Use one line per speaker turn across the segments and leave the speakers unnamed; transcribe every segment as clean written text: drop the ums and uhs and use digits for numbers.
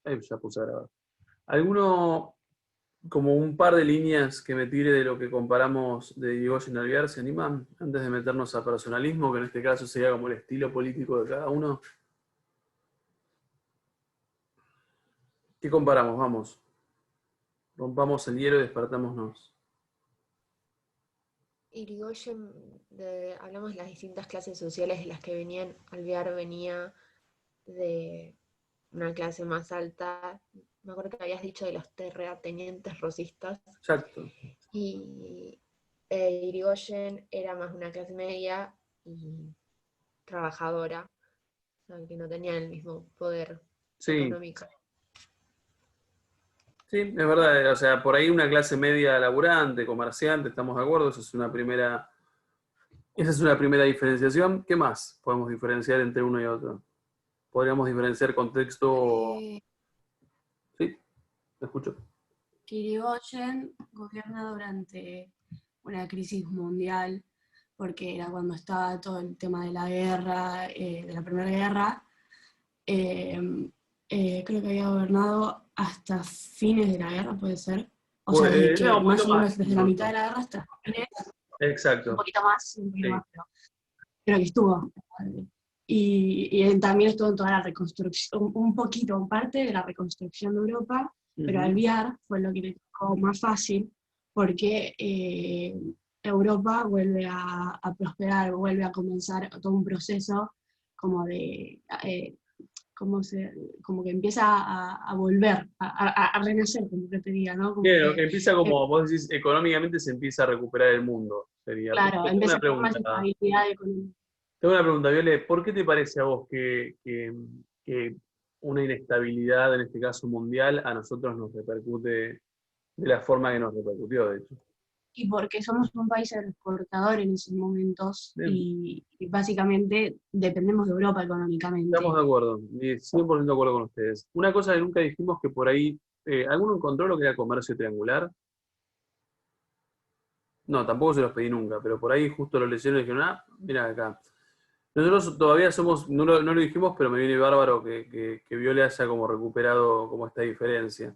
Ahí ya puse a grabar. ¿Alguno, como un par de líneas que me tire de lo que comparamos de Irigoyen y Alvear, se animan? Antes de meternos a personalismo, que en este caso sería como el estilo político de cada uno. ¿Qué comparamos? Vamos. Rompamos el hielo y despertámonos.
Irigoyen, hablamos de las distintas clases sociales de las que venían. Alvear venía de una clase más alta. Me acuerdo que habías dicho de los terratenientes rosistas.
Exacto.
Y Irigoyen era más una clase media y trabajadora, o sea, que no tenían el mismo poder
Sí,
económico.
sí, es verdad. O sea, por ahí una clase media laburante, comerciante, estamos de acuerdo, esa es una primera diferenciación. ¿Qué más podemos diferenciar entre uno y otro? Podríamos diferenciar contexto.
Eh,
Sí, te escucho.
que Irigoyen gobierna durante una crisis mundial, porque era cuando estaba todo el tema de la guerra, de la Primera Guerra. Creo que había gobernado hasta fines de la guerra, puede ser. O sea, desde
No,
que
un
más
poquito
o
más.
menos desde la mitad de la guerra hasta fines,
Exacto.
un poquito
Sí.
más, pero que estuvo. Y él también estuvo en toda la reconstrucción, un poquito, parte de la reconstrucción de Europa, pero Alvear fue lo que le tocó más fácil, porque Europa vuelve a prosperar, vuelve a comenzar todo un proceso como de, como, como que empieza a volver, a renacer, como que te diga, ¿no? Como
Bien,
que,
empieza como vos decís, económicamente se empieza a recuperar el mundo, sería. Pero
claro,
tengo
empieza
una
a tener más
pregunta.
estabilidad económica.
Tengo una pregunta, Viole. ¿Por qué te parece a vos que una inestabilidad, en este caso mundial, a nosotros nos repercute de la forma que nos repercutió, de hecho?
Y porque somos un país exportador en esos momentos
Bien,
y básicamente dependemos de Europa
estamos
económicamente.
de acuerdo, y 100% de acuerdo con ustedes. Una cosa que nunca dijimos que por ahí, ¿alguno encontró lo que era comercio triangular? No, tampoco se los pedí nunca, pero por ahí justo lo leyeron y dijeron, mira acá. Nosotros todavía somos, no lo dijimos, pero me viene bárbaro que Viole haya como recuperado como esta diferencia.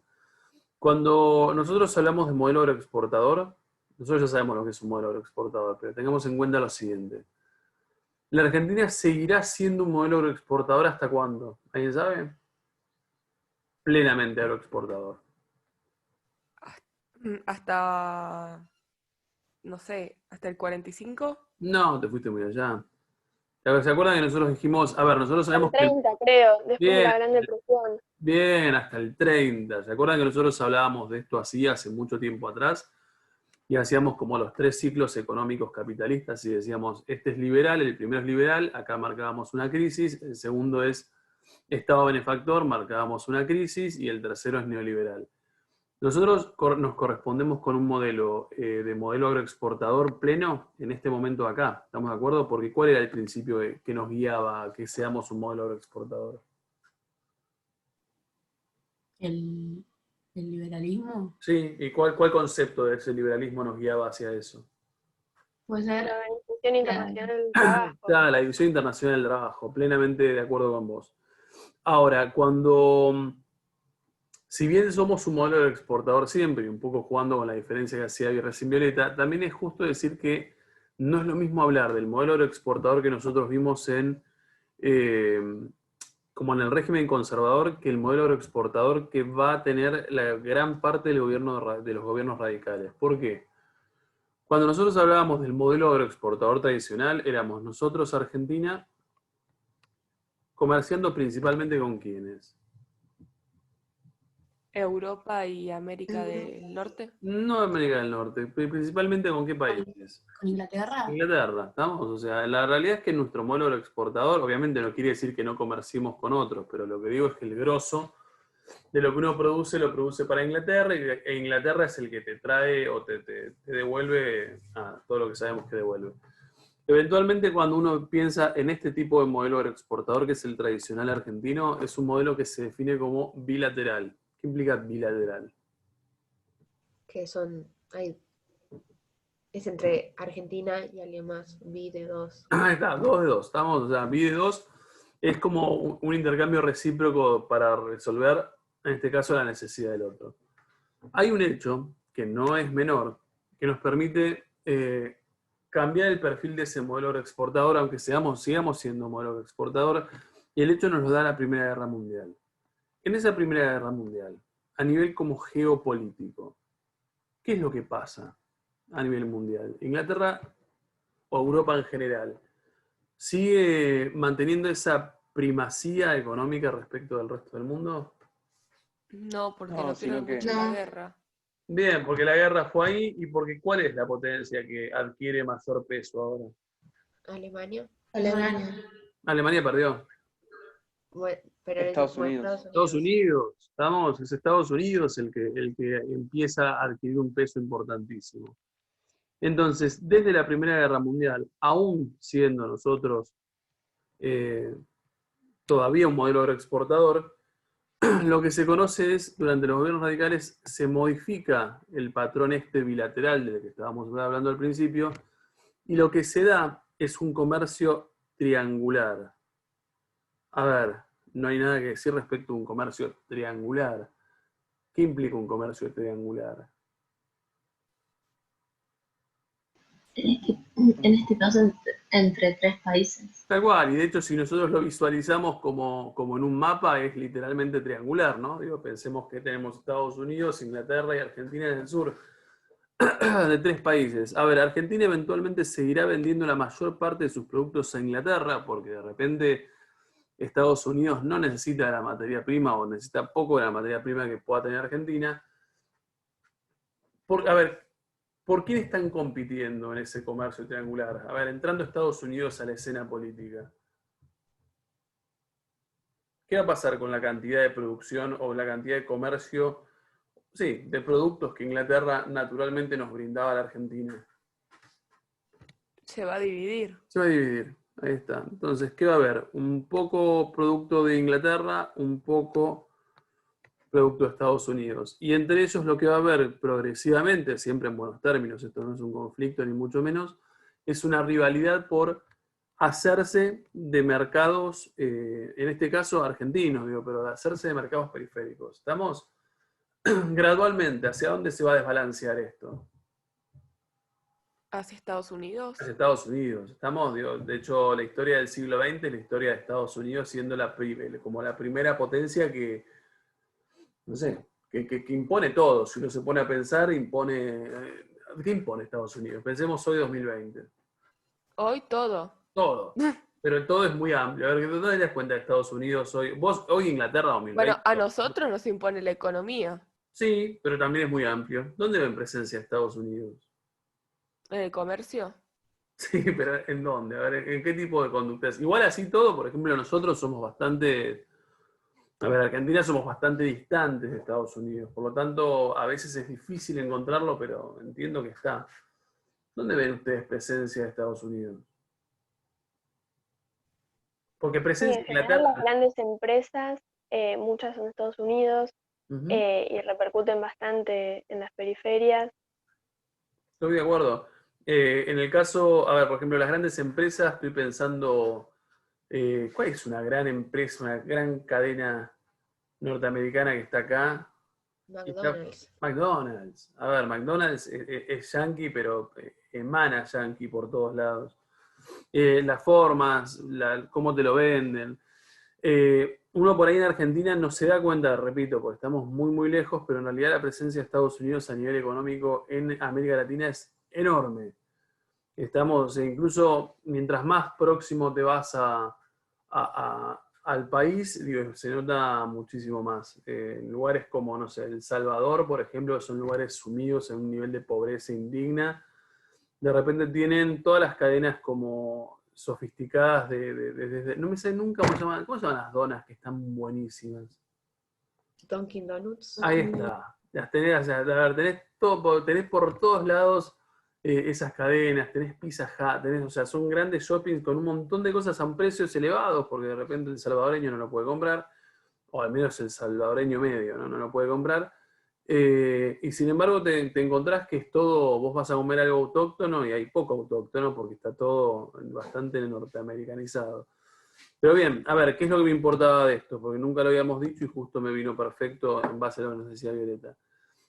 Cuando nosotros hablamos de modelo agroexportador, nosotros ya sabemos lo que es un modelo agroexportador, pero tengamos en cuenta lo siguiente. ¿La Argentina seguirá siendo un modelo agroexportador hasta cuándo? ¿Alguien sabe? Plenamente agroexportador.
Hasta, no sé, hasta el 45.
No, te fuiste muy allá. ¿Se acuerdan que nosotros dijimos, a ver, nosotros
Hasta el
sabemos que
30, creo, después de
bien,
la Gran Depresión.
bien, hasta el 30. ¿Se acuerdan que nosotros hablábamos de esto así hace mucho tiempo atrás? Y hacíamos como los 3 ciclos económicos capitalistas y decíamos, este es liberal, el primero es liberal, acá marcábamos una crisis, el segundo es Estado benefactor, marcábamos una crisis y el tercero es neoliberal. Nosotros nos correspondemos con un modelo de modelo agroexportador pleno en este momento acá, ¿estamos de acuerdo? Porque ¿cuál era el principio que nos guiaba a que seamos un modelo agroexportador?
El liberalismo
Sí, ¿y cuál concepto de ese liberalismo nos guiaba hacia eso?
puede
La
ser,
Organización Internacional del Trabajo.
Claro, la División Internacional del Trabajo, plenamente de acuerdo con vos. Ahora, si bien somos un modelo de exportador siempre, y un poco jugando con la diferencia que hacía recién Violeta, también es justo decir que no es lo mismo hablar del modelo de exportador que nosotros vimos eh, como en el régimen conservador, que el modelo agroexportador que va a tener la gran parte del gobierno de los gobiernos radicales. ¿Por qué? Cuando nosotros hablábamos del modelo agroexportador tradicional, éramos nosotros, Argentina, comerciando principalmente con quiénes.
Europa y América del Norte.
No América del Norte, principalmente con qué países.
con Inglaterra.
Inglaterra, ¿estamos? O sea, la realidad es que nuestro modelo exportador, obviamente no quiere decir que no comerciemos con otros, pero lo que digo es que el grosso de lo que uno produce lo produce para Inglaterra e Inglaterra es el que te trae o te devuelve todo lo que sabemos que devuelve. Eventualmente, cuando uno piensa en este tipo de modelo agroexportador, que es el tradicional argentino, es un modelo que se define como bilateral. ¿Qué implica bilateral?
Que es entre Argentina y alguien más, vi de dos.
Ahí está, 2 de 2. Estamos, o sea, vi de 2. Es como un intercambio recíproco para resolver, en este caso, la necesidad del otro. Hay un hecho que no es menor, que nos permite cambiar el perfil de ese modelo exportador, aunque sigamos siendo modelo exportador, y el hecho nos lo da la Primera Guerra Mundial. En esa Primera Guerra Mundial, a nivel como geopolítico, ¿qué es lo que pasa a nivel mundial? Inglaterra o Europa en general sigue manteniendo esa primacía económica respecto del resto del mundo.
No, porque
No,
no
sino
pierden
que-
mucho la
No.
guerra.
Bien, porque la guerra fue ahí y porque ¿cuál es la potencia que adquiere mayor peso ahora?
Alemania.
Alemania.
Alemania perdió.
Bueno, pero
Estados
fue
Unidos.
Estados Unidos, es Estados Unidos el que empieza a adquirir un peso importantísimo. Entonces, desde la Primera Guerra Mundial, aún siendo nosotros todavía un modelo agroexportador, lo que se conoce es, durante los gobiernos radicales, se modifica el patrón este bilateral del que estábamos hablando al principio, y lo que se da es un comercio triangular. A ver, no hay nada que decir respecto a un comercio triangular. ¿Qué implica un comercio triangular?
En este caso, entre tres países.
Tal cual, y de hecho si nosotros lo visualizamos como en un mapa, es literalmente triangular, ¿no? Digo, pensemos que tenemos Estados Unidos, Inglaterra y Argentina en el sur, de tres países. A ver, Argentina eventualmente seguirá vendiendo la mayor parte de sus productos a Inglaterra, porque de repente Estados Unidos no necesita la materia prima o necesita poco de la materia prima que pueda tener Argentina. A ver, ¿por quién están compitiendo en ese comercio triangular? A ver, entrando Estados Unidos a la escena política. ¿Qué va a pasar con la cantidad de producción o la cantidad de comercio, sí, de productos que Inglaterra naturalmente nos brindaba a la Argentina?
Se va a dividir.
Se va a dividir, ahí está. Entonces, ¿qué va a haber? Un poco producto de Inglaterra, un poco producto de Estados Unidos. Y entre ellos lo que va a haber progresivamente, siempre en buenos términos, esto no es un conflicto ni mucho menos, es una rivalidad por hacerse de mercados, en este caso argentinos, digo, pero de hacerse de mercados periféricos. Estamos gradualmente, ¿hacia dónde se va a desbalancear esto?
¿Hacia Estados Unidos?
Hacia Estados Unidos. Estamos, digo, de hecho, la historia del siglo XX es la historia de Estados Unidos siendo como la primera potencia que, no sé, que impone todo. Si uno se pone a pensar, ¿qué impone Estados Unidos? Pensemos hoy 2020.
Hoy todo.
Todo. Pero el todo es muy amplio. A ver, ¿dónde te das cuenta de Estados Unidos hoy? Vos, hoy Inglaterra 2020.
Bueno, a nosotros nos impone la economía.
Sí, pero también es muy amplio. ¿Dónde ven presencia Estados Unidos?
¿En el comercio?
Sí, pero ¿en dónde? A ver, ¿en qué tipo de conductas? Igual así todo, por ejemplo, nosotros somos bastante... A ver, Argentina somos bastante distantes de Estados Unidos. Por lo tanto, a veces es difícil encontrarlo, pero entiendo que está. ¿Dónde ven ustedes presencia de Estados Unidos? Porque
Sí,
presencia
en
de
general
Inglaterra...
las grandes empresas, muchas son de Estados Unidos,
Ujú.
y repercuten bastante en las periferias.
Estoy de acuerdo. En el caso, a ver, por ejemplo, las grandes empresas, estoy pensando, ¿cuál es una gran empresa, una gran cadena norteamericana que está acá?
McDonald's.
McDonald's. A ver, McDonald's es yankee, pero emana yankee por todos lados. Las formas, cómo te lo venden. Uno por ahí en Argentina no se da cuenta, repito, porque estamos muy, muy lejos, pero en realidad la presencia de Estados Unidos a nivel económico en América Latina es enorme. Estamos, incluso mientras más próximo te vas al país, digo, se nota muchísimo más. En lugares como, no sé, El Salvador, por ejemplo, que son lugares sumidos en un nivel de pobreza indigna, de repente tienen todas las cadenas como sofisticadas no me sé nunca cómo se llaman las donas que están buenísimas.
Dunkin' Donuts.
Ahí está. Las tenés, o sea, a ver, tenés por todos lados esas cadenas, tenés Pizza Hut, o sea, son grandes shoppings con un montón de cosas a un precios elevados, porque de repente el salvadoreño no lo puede comprar, o al menos el salvadoreño medio, ¿no? No lo puede comprar. Y sin embargo te encontrás que es todo, vos vas a comer algo autóctono y hay poco autóctono porque está todo bastante norteamericanizado. Pero bien, a ver, ¿qué es lo que me importaba de esto? Porque nunca lo habíamos dicho y justo me vino perfecto en base a lo que nos decía Violeta.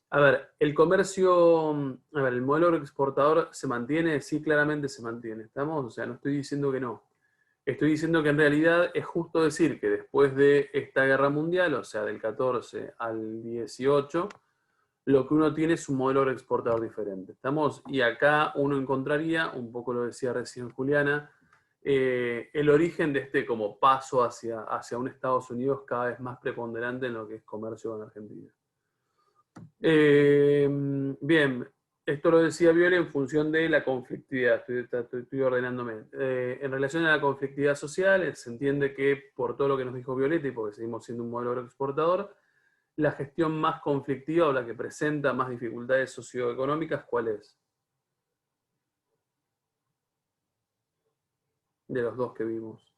A ver, el comercio, a ver, el modelo exportador se mantiene, sí, claramente se mantiene, ¿estamos? O sea, no estoy diciendo que no. Estoy diciendo que en realidad es justo decir que después de esta guerra mundial, o sea, del 14 al 18, lo que uno tiene es un modelo exportador diferente, ¿estamos? Y acá uno encontraría, un poco lo decía recién Juliana, el origen de este como paso hacia un Estados Unidos cada vez más preponderante en lo que es comercio con Argentina. Bien, esto lo decía Viola en función de la conflictividad, estoy ordenándome. En relación a la conflictividad social, se entiende que por todo lo que nos dijo Violeta y porque seguimos siendo un modelo exportador, la gestión más conflictiva o la que presenta más dificultades socioeconómicas, ¿cuál es? De los dos que vimos.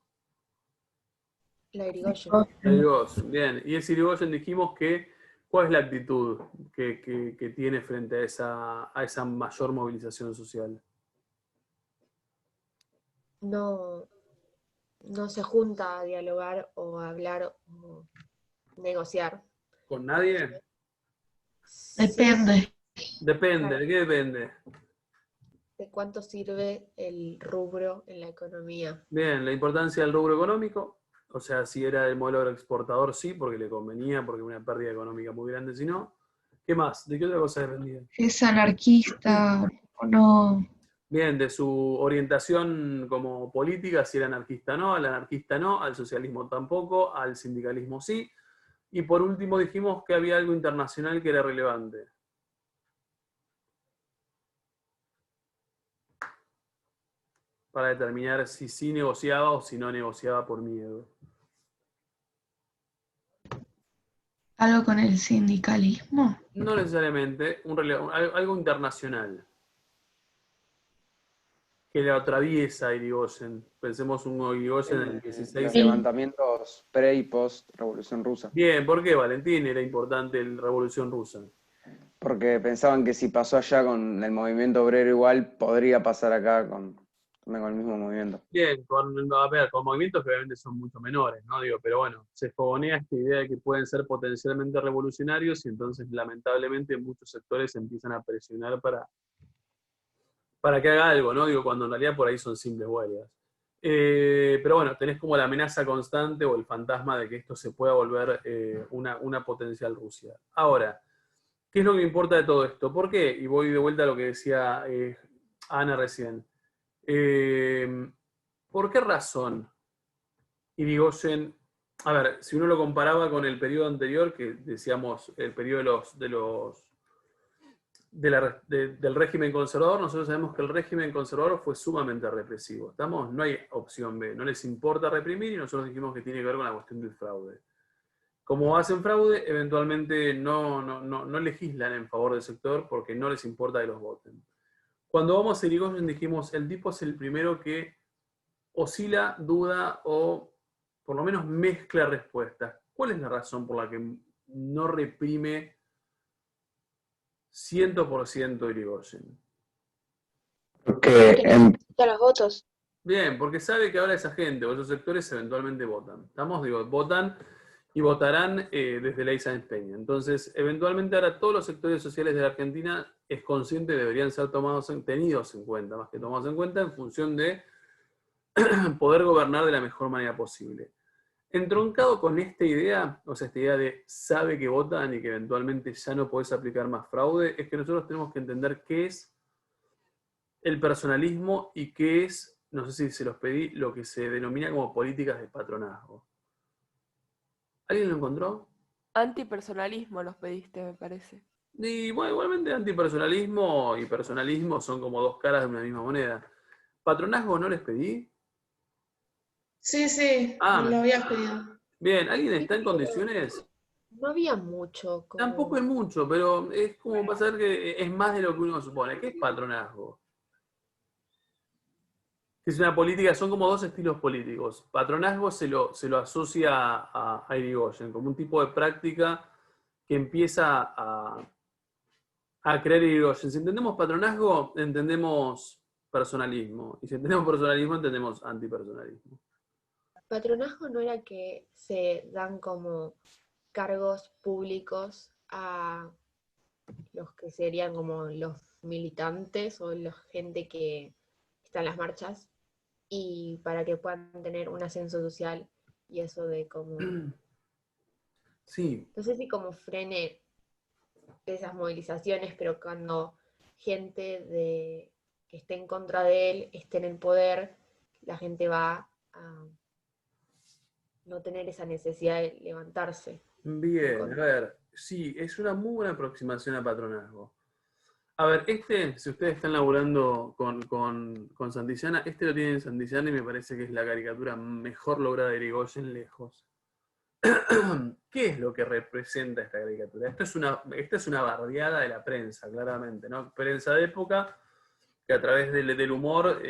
La Irigoyen.
Irigoyen, bien. Y ese Irigoyen dijimos que, ¿cuál es la actitud que tiene frente a esa mayor movilización social?
No, no se junta a dialogar o a hablar o negociar.
¿Con nadie?
Depende.
Depende,
Claro.
¿de qué depende?
De cuánto sirve el rubro en la economía.
Bien, la importancia del rubro económico, o sea, si era el modelo exportador, sí, porque le convenía, porque una pérdida económica muy grande, si no. ¿Qué más? ¿De qué otra cosa dependía?
¿Es anarquista o no?
Bien, de su orientación como política, si era anarquista no, al anarquista no, al socialismo tampoco, al sindicalismo sí. Y por último dijimos que había algo internacional que era relevante. Para determinar si sí negociaba o si no negociaba por miedo.
¿Algo con el sindicalismo?
No necesariamente, algo internacional. Que le atraviesa a Irigoyen. Pensemos un Irigoyen en el 16.
Los levantamientos pre y post Revolución Rusa.
Bien, ¿por qué, Valentín, era importante la Revolución Rusa?
Porque pensaban que si pasó allá con el movimiento obrero igual, podría pasar acá con el mismo movimiento.
Bien, con movimientos que obviamente son mucho menores, ¿no? Digo, pero bueno, se fogonea esta idea de que pueden ser potencialmente revolucionarios y entonces lamentablemente muchos sectores empiezan a presionar para que haga algo, ¿no? Digo, cuando en realidad por ahí son simples huelgas. Pero bueno, tenés como la amenaza constante o el fantasma de que esto se pueda volver una potencial Rusia. Ahora, ¿qué es lo que me importa de todo esto? ¿Por qué? Y voy de vuelta a lo que decía Ana recién. ¿Por qué razón Irigoyen, a ver, si uno lo comparaba con el periodo anterior, que decíamos el periodo del régimen conservador, nosotros sabemos que el régimen conservador fue sumamente represivo. ¿Estamos? No hay opción B, no les importa reprimir y nosotros dijimos que tiene que ver con la cuestión del fraude. Como hacen fraude, eventualmente no legislan en favor del sector porque no les importa que los voten. Cuando vamos a Irigoyen dijimos, el tipo es el primero que oscila, duda o por lo menos mezcla respuestas. ¿Cuál es la razón por la que no reprime 100% Irigoyen?
Porque
De los votos.
Bien, porque sabe que ahora esa gente o esos sectores eventualmente votan. ¿Estamos? Digo, votan y votarán desde la Isa Peña. Entonces, eventualmente ahora todos los sectores sociales de la Argentina es consciente, deberían ser tenidos en cuenta, más que tomados en cuenta, en función de poder gobernar de la mejor manera posible. Entroncado con esta idea, o sea, esta idea de sabe que votan y que eventualmente ya no podés aplicar más fraude, es que nosotros tenemos que entender qué es el personalismo y qué es, no sé si se los pedí, lo que se denomina como políticas de patronazgo. ¿Alguien lo encontró?
Antipersonalismo nos pediste, me parece.
Y bueno, igualmente antipersonalismo y personalismo son como dos caras de una misma moneda. ¿Patronazgo no les pedí?
Sí, sí,
Ah,
lo habías pedido.
bien, ¿alguien está en condiciones?
No había mucho.
Tampoco es mucho, pero es como pasar que es más de lo que uno supone. ¿Qué es patronazgo? Que es una política, son como dos estilos políticos. Patronazgo se lo asocia a Irigoyen, como un tipo de práctica que empieza a crear Irigoyen. Si entendemos patronazgo, entendemos personalismo. Y si entendemos personalismo, entendemos antipersonalismo.
patronazgo no era que se dan como cargos públicos a los que serían como los militantes o la gente que está en las marchas y para que puedan tener un ascenso social y eso de como,
Sí,
no sé si como frene esas movilizaciones, pero cuando gente que esté en contra de él esté en el poder, la gente va a no tener esa necesidad de levantarse en
bien, a
contra.
ver, sí, es una muy buena aproximación a patronazgo. A ver, si ustedes están laburando con Santillana, lo tienen en Santillana y me parece que es la caricatura mejor lograda de Irigoyen lejos. ¿Qué es lo que representa esta caricatura? Esto es una bardeada de la prensa, claramente, ¿no? Prensa de época que a través del humor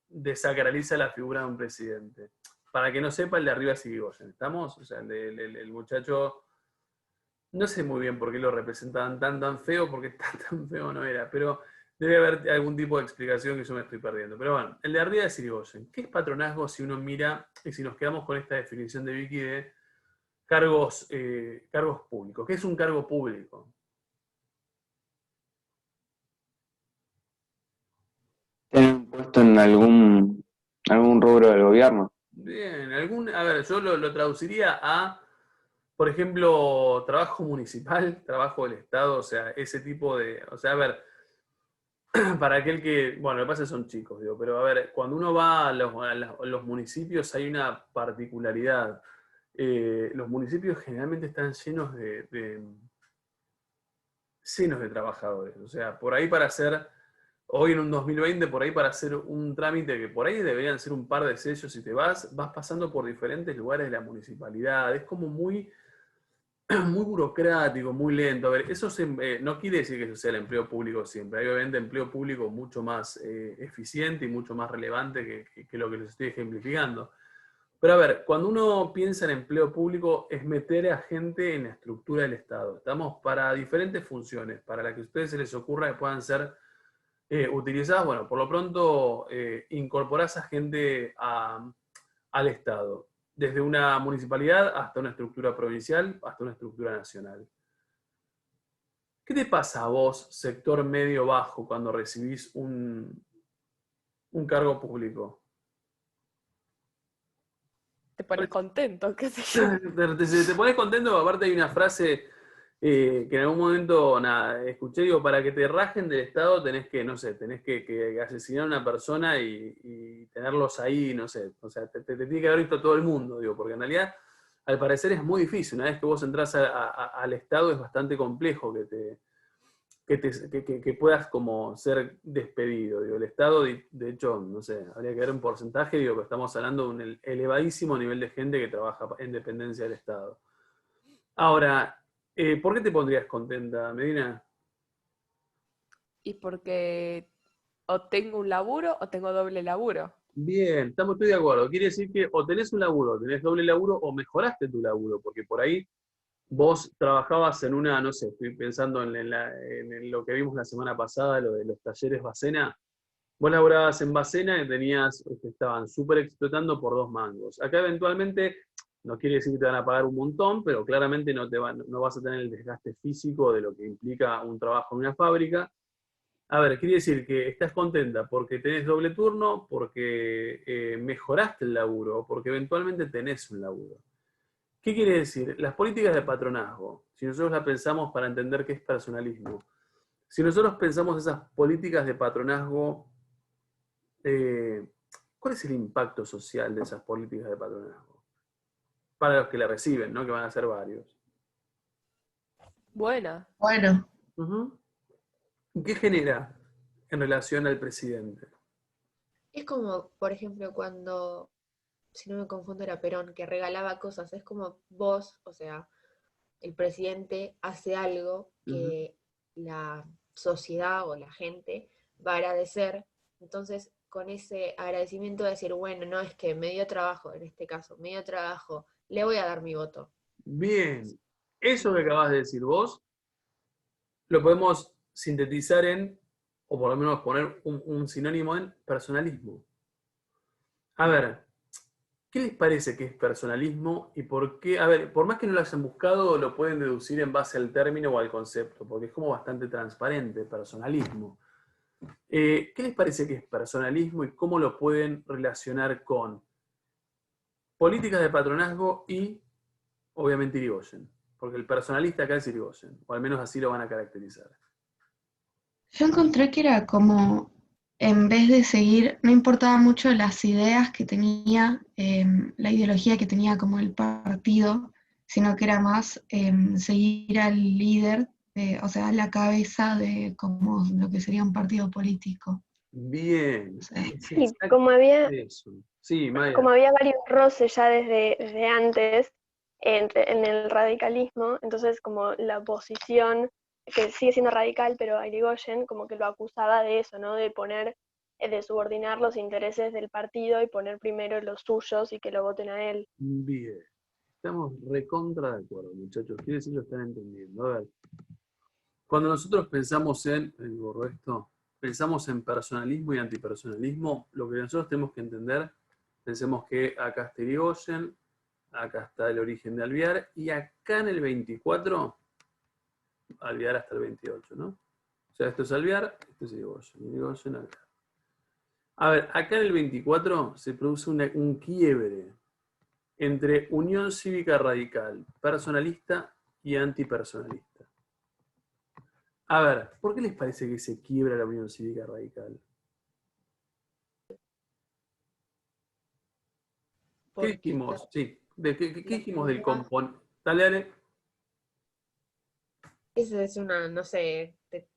desacraliza la figura de un presidente. Para que no sepa, el de arriba es Irigoyen, ¿estamos? O sea, el muchacho, no sé muy bien por qué lo representaban tan feo, porque tan feo no era, pero debe haber algún tipo de explicación que yo me estoy perdiendo. Pero bueno, el de arriba es Irigoyen. ¿Qué es patronazgo si uno mira, y si nos quedamos con esta definición de Vicky de cargos públicos? ¿Qué es un cargo público?
Tener un puesto en algún rubro del gobierno.
Bien, a ver, yo lo traduciría a, por ejemplo, trabajo municipal, trabajo del Estado, o sea, ese tipo de, o sea, a ver, para aquel que, bueno, lo que pasa es que son chicos, digo, pero a ver, cuando uno va a los municipios hay una particularidad. Los municipios generalmente están llenos de trabajadores, o sea, por ahí para hacer, hoy en un 2020, por ahí para hacer un trámite que por ahí deberían ser un par de sellos y te vas pasando por diferentes lugares de la municipalidad, es como muy muy burocrático, muy lento. A ver, no quiere decir que eso sea el empleo público siempre. Hay obviamente empleo público mucho más eficiente y mucho más relevante que lo que les estoy ejemplificando. Pero a ver, cuando uno piensa en empleo público es meter a gente en la estructura del Estado. Estamos para diferentes funciones, para las que a ustedes se les ocurra que puedan ser utilizadas. Bueno, por lo pronto incorporás a gente al Estado, desde una municipalidad hasta una estructura provincial, hasta una estructura nacional. ¿Qué te pasa a vos, sector medio-bajo, cuando recibís un cargo público?
Te pones contento, qué sé yo.
Te pones contento, aparte hay una frase que en algún momento escuché, digo, para que te rajen del Estado tenés que, no sé, tenés que asesinar a una persona y tenerlos ahí, no sé, o sea, te tiene que haber visto todo el mundo, digo, porque en realidad, al parecer es muy difícil, una vez que vos entrás al Estado es bastante complejo que puedas como ser despedido, digo, el Estado, de hecho, no sé, habría que ver un porcentaje, digo, que estamos hablando de un elevadísimo nivel de gente que trabaja en dependencia del Estado. Ahora, ¿por qué te pondrías contenta, Medina?
Y porque o tengo un laburo o tengo doble laburo.
Bien, estoy de acuerdo. Quiere decir que o tenés un laburo, tenés doble laburo, o mejoraste tu laburo, porque por ahí vos trabajabas en una, no sé, estoy pensando en lo que vimos la semana pasada, lo de los talleres Bacena. Vos laburabas en Bacena y te estaban súper explotando por 2 mangos. Acá eventualmente, no quiere decir que te van a pagar un montón, pero claramente no vas a tener el desgaste físico de lo que implica un trabajo en una fábrica. A ver, quiere decir que estás contenta porque tenés doble turno, porque mejoraste el laburo, porque eventualmente tenés un laburo. ¿Qué quiere decir? Las políticas de patronazgo, si nosotros las pensamos para entender qué es personalismo, si nosotros pensamos esas políticas de patronazgo, eh, ¿cuál es el impacto social de esas políticas de patronazgo? Para los que la reciben, ¿no? Que van a ser varios.
Buena.
Bueno,
Ujú. ¿Qué genera en relación al presidente?
Es como, por ejemplo, cuando, si no me confundo, era Perón, que regalaba cosas. Es como vos, o sea, el presidente hace algo
Ujú.
que la sociedad o la gente va a agradecer. Entonces, con ese agradecimiento de decir, bueno, no es que me dio trabajo, en este caso, me dio trabajo, le voy a dar mi voto.
Bien, eso que acabas de decir vos, lo podemos sintetizar o por lo menos poner un sinónimo en personalismo. A ver, ¿qué les parece que es personalismo y por qué? A ver, por más que no lo hayan buscado, lo pueden deducir en base al término o al concepto, porque es como bastante transparente, personalismo. ¿Qué les parece que es personalismo y cómo lo pueden relacionar con políticas de patronazgo y, obviamente, Irigoyen? Porque el personalista acá es Irigoyen, o al menos así lo van a caracterizar.
Yo encontré que era como, en vez de seguir, no importaba mucho las ideas que tenía, la ideología que tenía como el partido, sino que era más seguir al líder, o sea, a la cabeza de como lo que sería un partido político.
Bien,
O sea,
es
Sí, como había,
exactamente eso. Sí, Maya.
como había varios roces ya desde antes en el radicalismo, entonces como la oposición, que sigue siendo radical, pero a Irigoyen como que lo acusaba de eso, ¿no? De poner, de subordinar los intereses del partido y poner primero los suyos y que lo voten a él.
Bien. Estamos recontra de acuerdo, muchachos. Quiere decir que lo están entendiendo. A ver, cuando nosotros pensamos borro esto, pensamos en personalismo y antipersonalismo, lo que nosotros tenemos que entender, pensemos que acá está Irigoyen, acá está el origen de Alvear, y acá en el 24, Alvear hasta el 28, ¿no? O sea, esto es Alvear, esto es Irigoyen, Alvear. A ver, acá en el 24 se produce un quiebre entre Unión Cívica Radical, personalista y antipersonalista. A ver, ¿por qué les parece que se quiebra la Unión Cívica Radical? ¿Qué
Porque
dijimos? Sí, ¿qué
la
dijimos del
primera,
componente? Dale, dale.
esa es una, no sé, te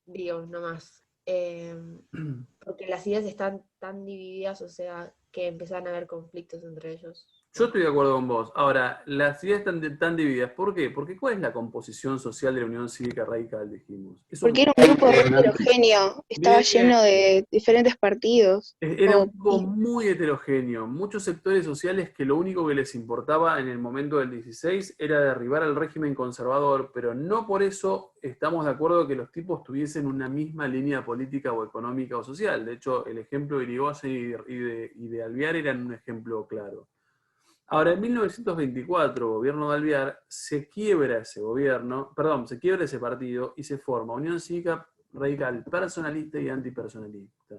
digo nomás. Porque las ideas están tan divididas, o sea, que empezaron a haber conflictos entre ellos.
Yo estoy de acuerdo con vos. Ahora, las ideas están tan divididas. ¿Por qué? Porque ¿cuál es la composición social de la Unión Cívica Radical, dijimos? Es
Porque era un grupo re heterogéneo, estaba
Bien.
lleno de diferentes partidos.
Era un
O,
grupo muy heterogéneo, muchos sectores sociales que lo único que les importaba en el momento del 16 era derribar al régimen conservador, pero no por eso estamos de acuerdo que los tipos tuviesen una misma línea política o económica o social. De hecho, el ejemplo de Irigoyen y de Alvear eran un ejemplo claro. Ahora, en 1924, gobierno de Alvear, se quiebra ese gobierno, perdón, se quiebra ese partido y se forma Unión Cívica Radical personalista y antipersonalista.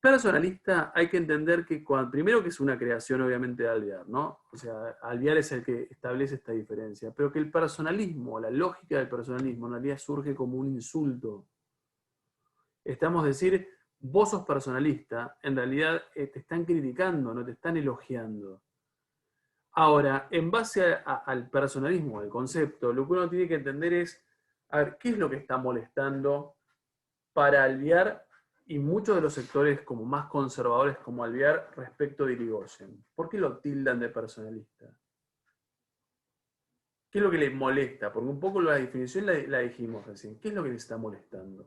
Personalista hay que entender que primero que es una creación obviamente de Alvear, ¿no? O sea, Alvear es el que establece esta diferencia, pero que el personalismo, la lógica del personalismo en realidad surge como un insulto. Estamos decir, vos sos personalista, en realidad te están criticando, no te están elogiando. Ahora, en base al personalismo, al concepto, lo que uno tiene que entender es, a ver, ¿qué es lo que está molestando para Alvear y muchos de los sectores como más conservadores como Alvear respecto de Irigoyen? ¿Por qué lo tildan de personalista? ¿Qué es lo que les molesta? Porque un poco la definición la dijimos recién. ¿Qué es lo que les está molestando?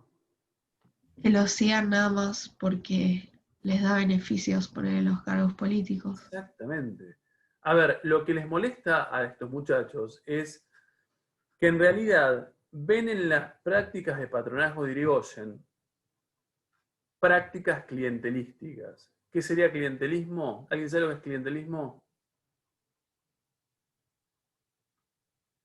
que lo sigan nada más porque les da beneficios poner en los cargos políticos.
Exactamente. A ver, lo que les molesta a estos muchachos es que en realidad ven en las prácticas de patronazgo de Irigoyen prácticas clientelísticas. ¿Qué sería clientelismo? ¿Alguien sabe lo que es clientelismo?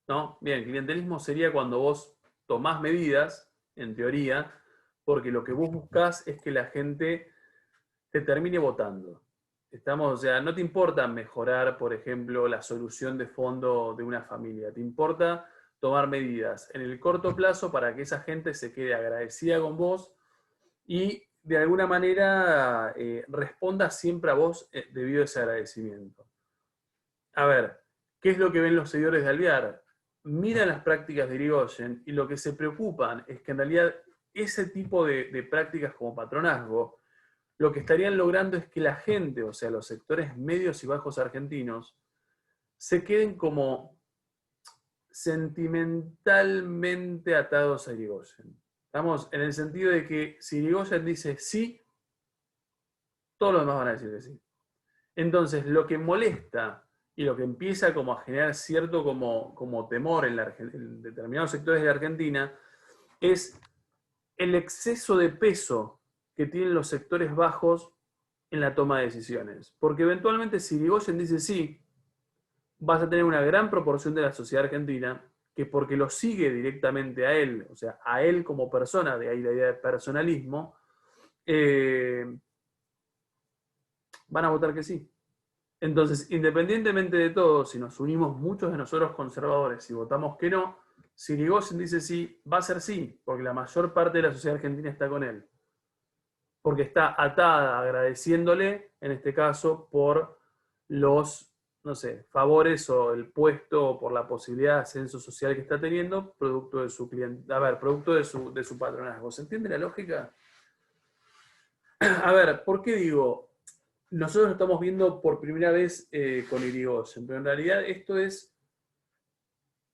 ¿No? Bien, clientelismo sería cuando vos tomás medidas, en teoría, porque lo que vos buscás es que la gente te termine votando. Estamos, o sea, no te importa mejorar, por ejemplo, la solución de fondo de una familia, te importa tomar medidas en el corto plazo para que esa gente se quede agradecida con vos y de alguna manera responda siempre a vos debido a ese agradecimiento. A ver, ¿qué es lo que ven los seguidores de Alvear? Miran las prácticas de Irigoyen y lo que se preocupan es que en realidad ese tipo de prácticas como patronazgo, lo que estarían logrando es que la gente, o sea, los sectores medios y bajos argentinos, se queden como sentimentalmente atados a Irigoyen. Estamos en el sentido de que si Irigoyen dice sí, todos los demás van a decir que sí. Entonces, lo que molesta y lo que empieza como a generar cierto como temor en determinados sectores de la Argentina es el exceso de peso que tienen los sectores bajos en la toma de decisiones. Porque eventualmente si Irigoyen dice sí, vas a tener una gran proporción de la sociedad argentina que porque lo sigue directamente a él, o sea, a él como persona, de ahí la idea de personalismo, van a votar que sí. Entonces, independientemente de todo, si nos unimos muchos de nosotros conservadores y votamos que no, si Irigoyen dice sí, va a ser sí, porque la mayor parte de la sociedad argentina está con él. Porque está atada, agradeciéndole, en este caso, por los, no sé, favores o el puesto o por la posibilidad de ascenso social que está teniendo, producto de su cliente, a ver, producto de su patronazgo. ¿Se entiende la lógica? A ver, ¿por qué digo? Nosotros lo estamos viendo por primera vez con Irigoyen, pero en realidad esto es,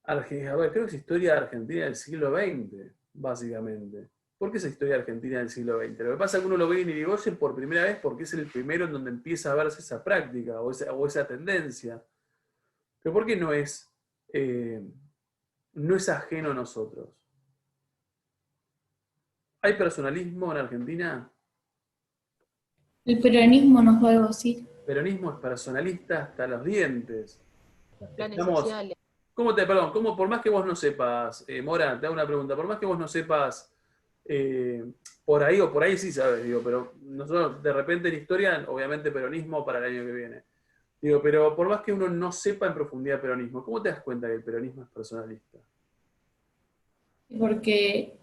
a ver, creo que es historia de Argentina del siglo XX, básicamente. ¿Por qué es historia argentina del siglo XX? Lo que pasa es que uno lo ve en Irigoyen por primera vez porque es el primero en donde empieza a verse esa práctica o esa tendencia. Pero ¿por qué no es ajeno a nosotros? ¿Hay personalismo en Argentina?
El peronismo nos va algo así.
El peronismo es personalista hasta los dientes.
Los planes
Estamos,
sociales.
¿cómo, por más que vos no sepas, Mora, te hago una pregunta, por más que vos no sepas por ahí sí sabes, digo, pero nosotros de repente en historia, obviamente peronismo para el año que viene. Digo, pero por más que uno no sepa en profundidad peronismo, ¿cómo te das cuenta que el peronismo es personalista?
Porque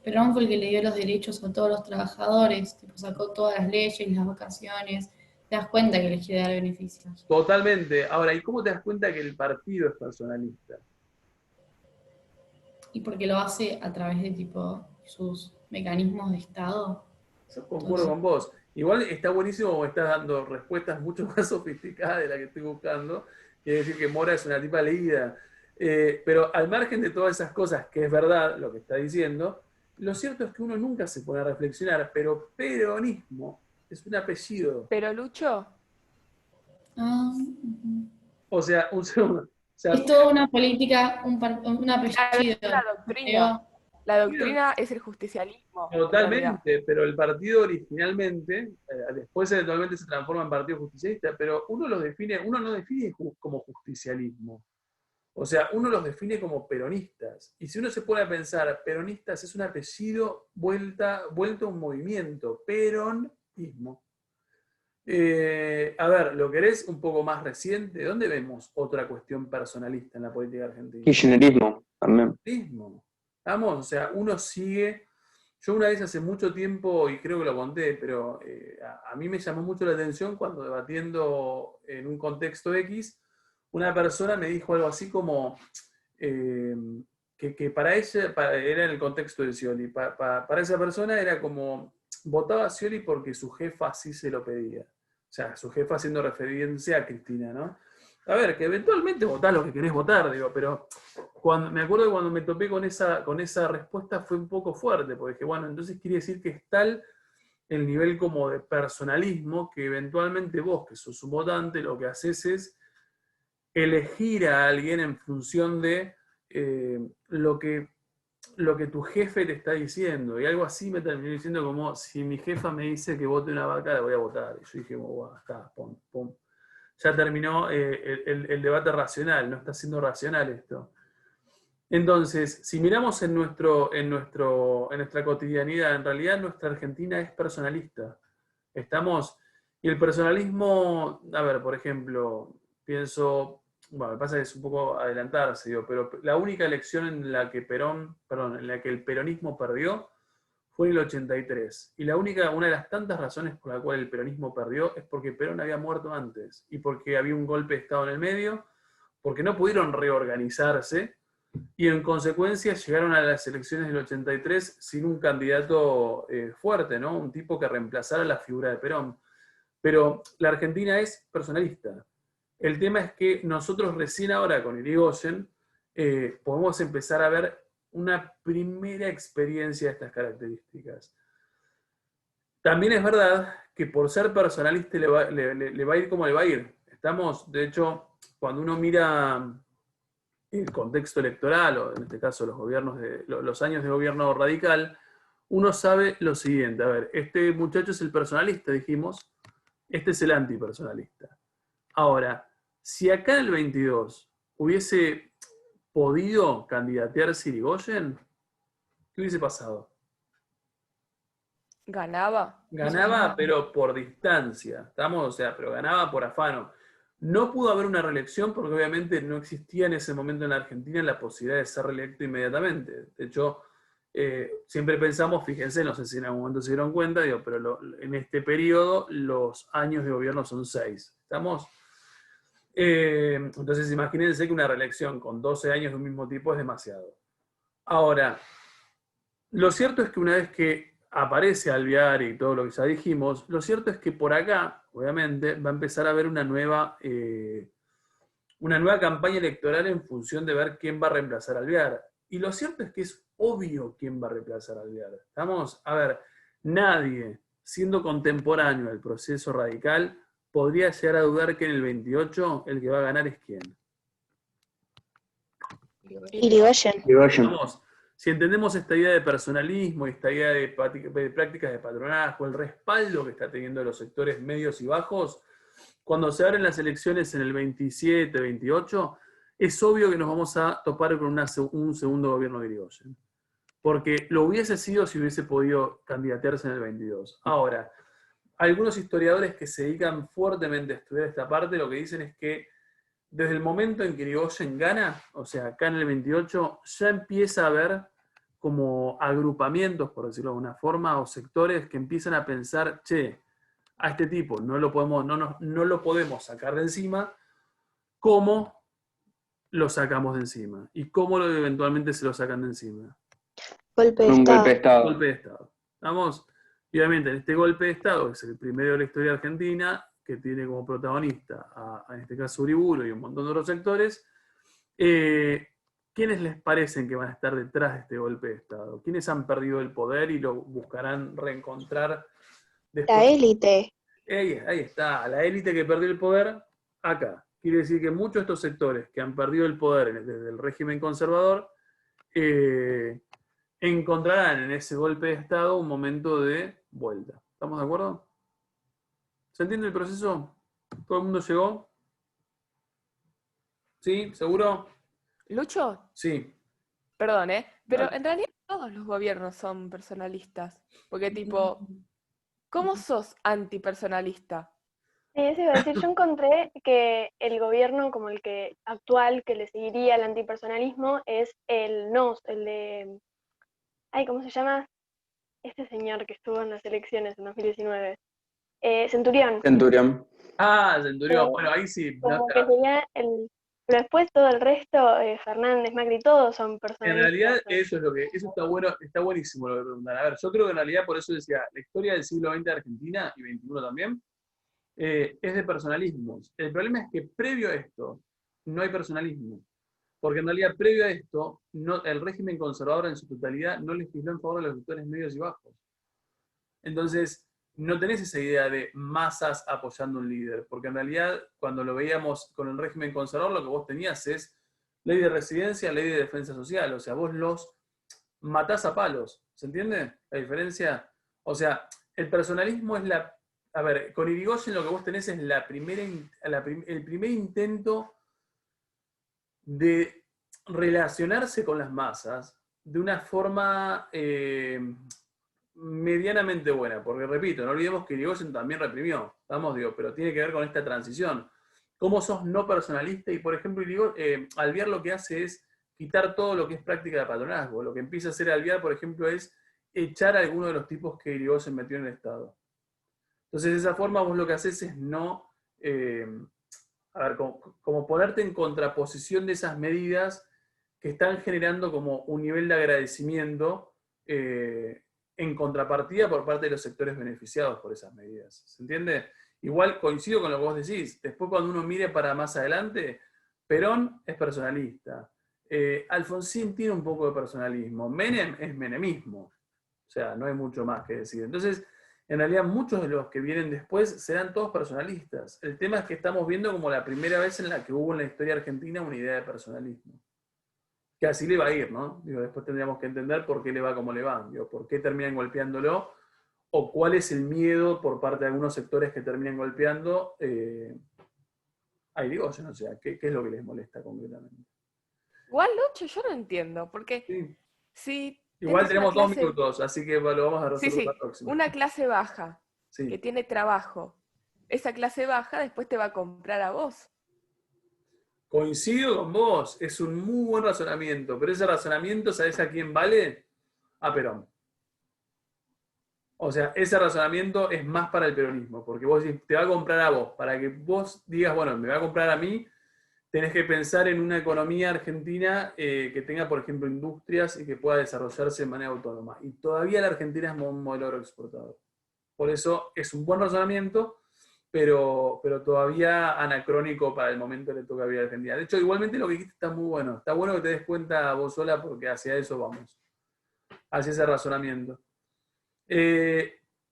Perón fue el que le dio los derechos a todos los trabajadores, tipo, sacó todas las leyes, las vacaciones, te das cuenta que les quiere dar beneficios.
Totalmente. Ahora, ¿y cómo te das cuenta que el partido es personalista?
Y porque lo hace a través de tipo sus mecanismos de Estado.
Yo concuerdo con vos. Igual está buenísimo porque estás dando respuestas mucho más sofisticadas de las que estoy buscando. Quiere decir que Mora es una tipa leída. Pero al margen de todas esas cosas, que es verdad lo que está diciendo, lo cierto es que uno nunca se pone a reflexionar, pero peronismo es un apellido.
Pero Lucho,
O sea, un segundo. O sea,
es toda una política, un apellido.
la doctrina. La doctrina es el justicialismo. en realidad.
totalmente, pero el partido originalmente, después eventualmente se transforma en partido justicialista, pero uno no define como justicialismo. O sea, uno los define como peronistas. Y si uno se pone a pensar, peronistas es un apellido vuelto a un movimiento, peronismo. A ver, ¿lo querés un poco más reciente? ¿Dónde vemos otra cuestión personalista en la política argentina?
Kirchnerismo también.
Vamos, o sea, uno sigue. Yo una vez hace mucho tiempo, y creo que lo conté, pero a mí me llamó mucho la atención cuando debatiendo en un contexto X, una persona me dijo algo así como que para ella, era en el contexto de Scioli, para esa persona era como, votaba a Scioli porque su jefa así se lo pedía. O sea, su jefa haciendo referencia a Cristina, ¿no? A ver, que eventualmente votás lo que querés votar, digo, pero me acuerdo que cuando me topé con esa respuesta fue un poco fuerte, porque dije, bueno, entonces quiere decir que es tal el nivel como de personalismo que eventualmente vos, que sos un votante, lo que haces es elegir a alguien en función de lo que tu jefe te está diciendo. Y algo así me terminó diciendo como, si mi jefa me dice que vote una vaca, la voy a votar. Y yo dije, wow, está, pum, pum. Ya terminó el debate racional, no está siendo racional esto. Entonces, si miramos en nuestra cotidianidad, en realidad nuestra Argentina es personalista. Y el personalismo, a ver, por ejemplo, pienso, bueno, me pasa que es un poco adelantarse, digo, pero la única elección en la que el peronismo perdió fue en el 83. Y una de las tantas razones por la cual el peronismo perdió es porque Perón había muerto antes, y porque había un golpe de Estado en el medio, porque no pudieron reorganizarse, y en consecuencia llegaron a las elecciones del 83 sin un candidato fuerte, ¿no? Un tipo que reemplazara la figura de Perón. Pero la Argentina es personalista. El tema es que nosotros recién ahora con Irigoyen podemos empezar a ver una primera experiencia de estas características. También es verdad que por ser personalista le va a ir como le va a ir. De hecho, cuando uno mira el contexto electoral, o en este caso los años de gobierno radical, uno sabe lo siguiente. A ver, este muchacho es el personalista, dijimos, Este es el antipersonalista. Ahora, si acá en el 22 hubiese podido candidatearse Irigoyen, ¿qué hubiese pasado?
Ganaba.
Ganaba, pero por distancia, ¿estamos? O sea, pero ganaba por afano. No pudo haber una reelección porque obviamente no existía en ese momento en la Argentina la posibilidad de ser reelecto inmediatamente. De hecho, siempre pensamos, fíjense, no sé si en algún momento se dieron cuenta, digo, pero en este periodo los años de gobierno son 6. ¿Estamos? Entonces imagínense que una reelección con 12 años de un mismo tipo es demasiado. Ahora, lo cierto es que una vez que aparece Alvear y todo lo que ya dijimos, lo cierto es que por acá, obviamente, va a empezar a haber una nueva campaña electoral en función de ver quién va a reemplazar a Alvear. Y lo cierto es que es obvio quién va a reemplazar a Alvear. Estamos, a ver, nadie, siendo contemporáneo del proceso radical, podría llegar a dudar que en el 28 el que va a ganar es quién.
Irigoyen.
Vamos, si entendemos esta idea de personalismo, esta idea de prácticas de patronazgo, el respaldo que está teniendo los sectores medios y bajos, cuando se abren las elecciones en el 27, 28, es obvio que nos vamos a topar con un segundo gobierno de Irigoyen. Porque lo hubiese sido si hubiese podido candidatearse en el 22. Ahora, algunos historiadores que se dedican fuertemente a estudiar esta parte, lo que dicen es que desde el momento en que Irigoyen gana, o sea, acá en el 28, ya empieza a haber como agrupamientos, por decirlo de alguna forma, o sectores que empiezan a pensar, che, a este tipo no lo podemos sacar de encima, ¿cómo lo sacamos de encima? ¿Y cómo eventualmente se lo sacan de encima?
Golpe de
Un
Estado.
golpe de Estado.
Golpe de Estado. Vamos, y obviamente en este golpe de Estado, que es el primero de la historia argentina, que tiene como protagonista en este caso Uriburu y un montón de otros sectores, ¿quiénes les parecen que van a estar detrás de este golpe de Estado? ¿Quiénes han perdido el poder y lo buscarán reencontrar después?
La élite.
Ahí está, la élite que perdió el poder acá. Quiere decir que muchos de estos sectores que han perdido el poder desde el régimen conservador encontrarán en ese golpe de Estado un momento de vuelta. ¿Estamos de acuerdo? ¿Se entiende el proceso? ¿Todo el mundo llegó? ¿Sí? ¿Seguro?
¿Lucho?
Sí.
Perdón, pero
Dale.
en realidad todos los gobiernos son personalistas. Porque tipo, ¿cómo sos antipersonalista?
Eso iba a decir, yo encontré que el gobierno como el que actual, que le seguiría al antipersonalismo, es el NOS, el de... Ay, ¿cómo se llama? Este señor que estuvo en las elecciones en 2019. Centurión.
Centurión.
Ah, Centurión. Bueno, ahí sí.
Como que sería el... Pero después todo el resto, Fernández, Macri, todos son
En
personalistas.
realidad, eso está bueno, está buenísimo lo que preguntan. A ver, yo creo que en realidad, por eso decía, la historia del siglo XX de Argentina, y XXI también, es de personalismos. El problema es que previo a esto, no hay personalismo. Porque en realidad, previo a esto, el régimen conservador en su totalidad no legisló en favor de los sectores medios y bajos. Entonces, no tenés esa idea de masas apoyando un líder, porque en realidad, cuando lo veíamos con el régimen conservador, lo que vos tenías es ley de residencia, ley de defensa social, o sea, vos los matás a palos, ¿se entiende la diferencia? O sea, el personalismo es a ver, con Irigoyen lo que vos tenés es el primer intento de relacionarse con las masas de una forma medianamente buena, porque repito, no olvidemos que Irigoyen también reprimió, pero tiene que ver con esta transición. ¿Cómo sos no personalista? Y por ejemplo, Alvear lo que hace es quitar todo lo que es práctica de patronazgo. Lo que empieza a hacer Alvear, por ejemplo, es echar a alguno de los tipos que Irigoyen metió en el Estado. Entonces, de esa forma vos lo que haces es no, como ponerte en contraposición de esas medidas que están generando como un nivel de agradecimiento en contrapartida por parte de los sectores beneficiados por esas medidas. ¿Se entiende? Igual coincido con lo que vos decís. Después cuando uno mire para más adelante, Perón es personalista. Alfonsín tiene un poco de personalismo. Menem es menemismo. O sea, no hay mucho más que decir. Entonces, en realidad muchos de los que vienen después serán todos personalistas. El tema es que estamos viendo como la primera vez en la que hubo en la historia argentina una idea de personalismo. Que así le va a ir, ¿no? Después tendríamos que entender por qué le va como le va. Por qué terminan golpeándolo o cuál es el miedo por parte de algunos sectores que terminan golpeando a Irigoyen, o sea, ¿qué es lo que les molesta concretamente?
Igual, Lucho, yo no entiendo, porque
Sí.
si
Igual
tenés una
tenemos 2
clase,
minutos, así que lo vamos a resolver la próxima.
una clase baja,
Sí.
que tiene trabajo, esa clase baja después te va a comprar a vos.
Coincido con vos, es un muy buen razonamiento, pero ese razonamiento, ¿sabés a quién vale? A Perón. O sea, ese razonamiento es más para el peronismo, porque vos decís, te va a comprar a vos. Para que vos digas, bueno, me va a comprar a mí, tenés que pensar en una economía argentina que tenga, por ejemplo, industrias y que pueda desarrollarse de manera autónoma. Y todavía la Argentina es un modelo agroexportador. Por eso es un buen razonamiento, pero todavía anacrónico para el momento que le toca vivir a Argentina. De hecho, igualmente lo que dijiste está muy bueno. Está bueno que te des cuenta vos sola porque hacia eso vamos. Hacia ese razonamiento.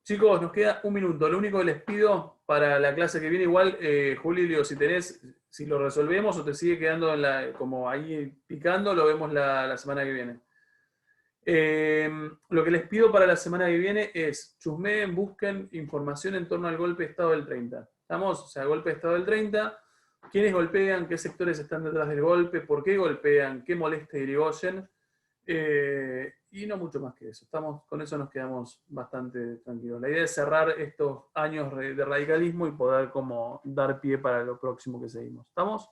Chicos, nos queda 1 minuto. Lo único que les pido para la clase que viene, igual, Julio, si lo resolvemos o te sigue quedando como ahí picando, lo vemos la semana que viene. Lo que les pido para la semana que viene es chusmeen, busquen información en torno al golpe de Estado del 30. ¿Estamos? O sea, golpe de Estado del 30. ¿Quiénes golpean? ¿Qué sectores están detrás del golpe? ¿Por qué golpean? ¿Qué molesta a Irigoyen? Y no mucho más que eso. Con eso nos quedamos bastante tranquilos. La idea es cerrar estos años de radicalismo y poder como dar pie para lo próximo que seguimos. ¿Estamos?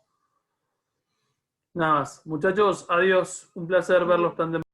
Nada más. Muchachos, adiós. Un placer verlos tan de